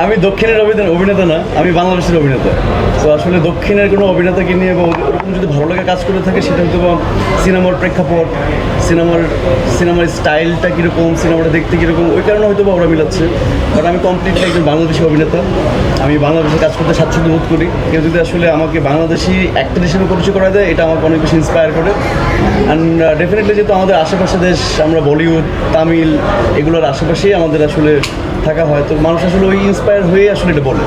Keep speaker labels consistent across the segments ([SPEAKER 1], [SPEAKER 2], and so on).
[SPEAKER 1] আমি দক্ষিণের অভিনেতা না, আমি বাংলাদেশের অভিনেতা। তো আসলে দক্ষিণের কোনো অভিনেতাকে নিয়ে বা ওরকম যদি ভালো লাগে কাজ করে থাকে, সেটা হয়তো বা সিনেমার প্রেক্ষাপট, সিনেমার স্টাইলটা কীরকম, সিনেমাটা দেখতে কীরকম, ওই কারণে হয়তো বা ওরা মিলাচ্ছে। কারণ আমি কমপ্লিটলি একজন বাংলাদেশি অভিনেতা, আমি বাংলাদেশে কাজ করতে স্বাচ্ছন্দ্য বোধ করি। কেউ যদি আসলে আমাকে বাংলাদেশি অ্যাক্টর হিসেবে পরিচয় করা দেয়, এটা আমাকে অনেক বেশি ইন্সপায়ার করে। অ্যান্ড ডেফিনেটলি যেহেতু আমাদের আশেপাশে দেশ, আমরা বলিউড, তামিল এগুলোর আশেপাশেই আমাদের আসলে থাকা হয়, তো মানুষ আসলে ওই ইন্সপায়ার হয়ে আসলে এটা বলে।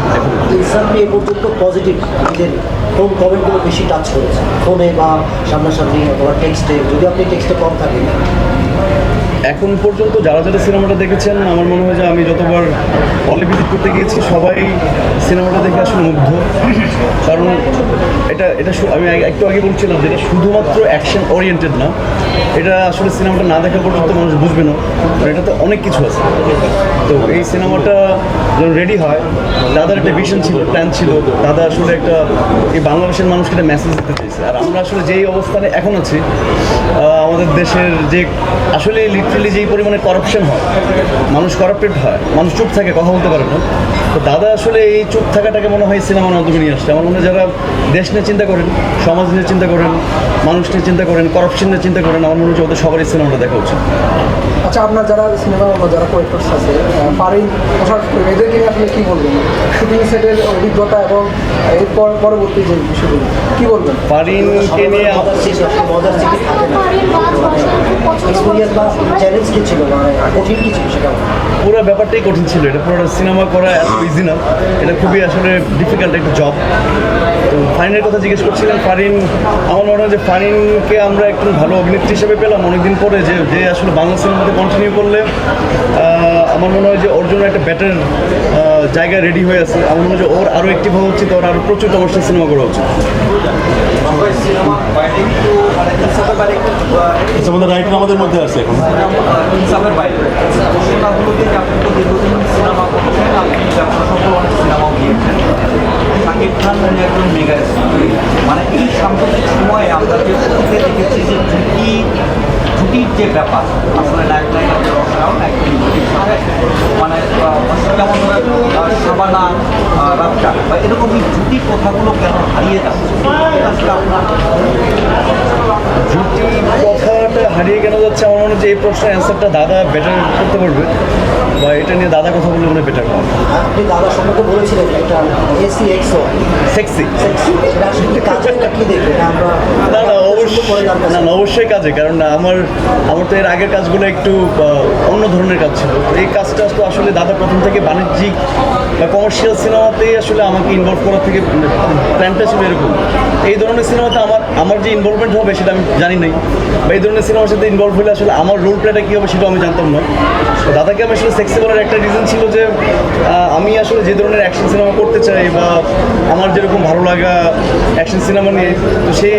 [SPEAKER 2] ইনসানকে এ পর্যন্ত পজিটিভ নিজের কোন কমেন্টগুলো বেশি টাচ করেছে, ফোনে বা সামনাসামনি অথবা টেক্সটে, যদি আপনি টেক্সটে কম থাকেন?
[SPEAKER 1] এখন পর্যন্ত যারা যারা সিনেমাটা দেখেছেন, আমার মনে হয় যে আমি যতবার হলে ভিজিট করতে গিয়েছি, সবাই সিনেমাটা দেখে আসলে মুগ্ধ। কারণ এটা এটা আমি একটু আগে বলছিলাম যে এটা শুধুমাত্র অ্যাকশন ওরিয়েন্টেড না। এটা আসলে সিনেমাটা না দেখা পর্যন্ত মানুষ বুঝবে না, এটাতে অনেক কিছু আছে। তো এই সিনেমাটা যখন রেডি হয়, দাদার একটা ভিশন ছিল, প্ল্যান ছিল। দাদা আসলে একটা এই বাংলাদেশের মানুষকে একটা মেসেজ দিতে চাইছে। আর আমরা আসলে যেই অবস্থানে এখন আছি, আমাদের দেশের যে আসলে লিটারালি যেই পরিমাণে করাপশন হয়, মানুষ করাপ্টেড হয়, মানুষ চুপ থাকে, কথা বলতে পারে না। তো দাদা আসলে এই চুপ থাকাটাকে মনে হয় সিনেমার মাধ্যমে নিয়ে আসছে। আমার মনে হয় যারা দেশ নিয়ে চিন্তা করেন, সমাজ নিয়ে চিন্তা করেন, মানুষ নিয়ে চিন্তা করেন, করাপশন নিয়ে চিন্তা করেন, আমার মনে হচ্ছে ওদের সবারই সিনেমাটা দেখা উচিত।
[SPEAKER 3] আচ্ছা, আপনার যারা সিনেমা বা যারা কোয়েক্টরস আছে, পারিন পোশাক এদেরকে নিয়ে আপনি কী বলবেন? শুটিং সেটের অভিজ্ঞতা এবং এরপর পরবর্তী যে বিষয়গুলো কী বলবেন?
[SPEAKER 1] পারিনকে নিয়ে
[SPEAKER 2] মজার স্মৃতি থাকে না, এক্সপিরিয়েন্স বা চ্যালেঞ্জ কী ছিল, মানে কঠিন কী ছিল সেটা?
[SPEAKER 1] পুরো ব্যাপারটাই কঠিন ছিল। এটা পুরো সিনেমা করা এত ইজি না, এটা খুবই আসলে ডিফিকাল্ট একটা জব। তো ফারিনের কথা জিজ্ঞেস করছিলেন। ফারিন, আমার মনে হয় যে ফারিনকে আমরা একটু ভালো অভিনেত্রী হিসেবে পেলাম অনেকদিন পরে, যে যে আসলে বাংলা সিনেমাতে কন্টিনিউ করলে আমার মনে হয় যে ওর জন্য একটা বেটার জায়গায় রেডি হয়ে আছে। আমার মনে হয় যে ওর আরও অ্যাক্টিভ হওয়া উচিত, ওর আরও প্রচুর কমার্শিয়াল সিনেমা করা উচিত।
[SPEAKER 4] আমাদের রাইটার আমাদের মধ্যে আছে এখন।
[SPEAKER 5] ইনসাফের বাইরে ঘোষণাগুলোকে আপনি তো দীর্ঘদিন সিনেমা করছেন, আপনি ব্যবসা সফল অনেক সিনেমাও দিয়েছেন। শাকিব খান একজন মেগা স্টার, মানে এই সাম্প্রতিক সময়ে আমরা যে অতীতে দেখেছি যে জুটির যে ব্যাপার, আসলে নায়ক নায়িকাদের রসায়ন একদিন জুটির সাথে, মানে যেমন ধরেন শাবানা রাবটা বা এরকমই জুটি কথাগুলো কেন হারিয়ে যাচ্ছে, আসলে আপনার
[SPEAKER 1] জুটি কথাটা হারিয়ে কেন যাচ্ছে, আমার মনে হচ্ছে এই প্রশ্নের অ্যান্সারটা দাদা বেটার করতে পারবে, বা এটা নিয়ে দাদা কথা বললে মনে বেটার হবে।
[SPEAKER 2] আপনি দাদা সম্পর্কে বলেছিলেন একটা ACXO
[SPEAKER 1] সেক্সি।
[SPEAKER 2] এটা আসলে কাজে না কি দেখে আমরা
[SPEAKER 1] না না অবশ্যই, না না অবশ্যই কাজে। কারণ আমার তো এর আগের কাজগুলো একটু অন্য ধরনের কাজ ছিল। এই কাজটা তো আসলে দাদা প্রথম থেকে বাণিজ্যিক বা কমার্শিয়াল সিনেমাতেই আসলে আমাকে ইনভলভ করার থেকে প্ল্যানটা ছিল এরকম। এই ধরনের সিনেমাতে আমার যে ইনভলভমেন্ট হবে সেটা আমি জানি নাই, বা এই ধরনের সিনেমার সাথে ইনভলভ হলে আসলে আমার রোল প্লেটা কী হবে সেটাও আমি জানতাম না। তো দাদাকে আমি আসলে সেক্সি বলার একটা রিজন ছিল যে আমি আসলে যে ধরনের অ্যাকশন সিনেমা করতে চাই, বা আমার যেরকম ভালো লাগা অ্যাকশন সিনেমা নিয়ে, তো সেই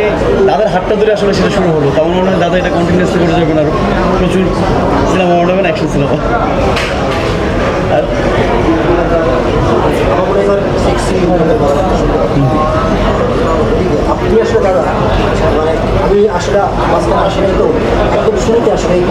[SPEAKER 1] দাদার হাতটা ধরে আসলে সেটা শুরু হলো। তেমন মনে হয় দাদা এটা কন্টিনিউসলি করে যাবেন, আরও প্রচুর সিনেমা বানাবেন, অ্যাকশন সিনেমা। আর
[SPEAKER 2] আমার মনে হয় সেক্সি আপনি আসলে দাদা, মানে আমি আসলে মাঝখানে আসলে তো একদম শুরুতে আসলে এই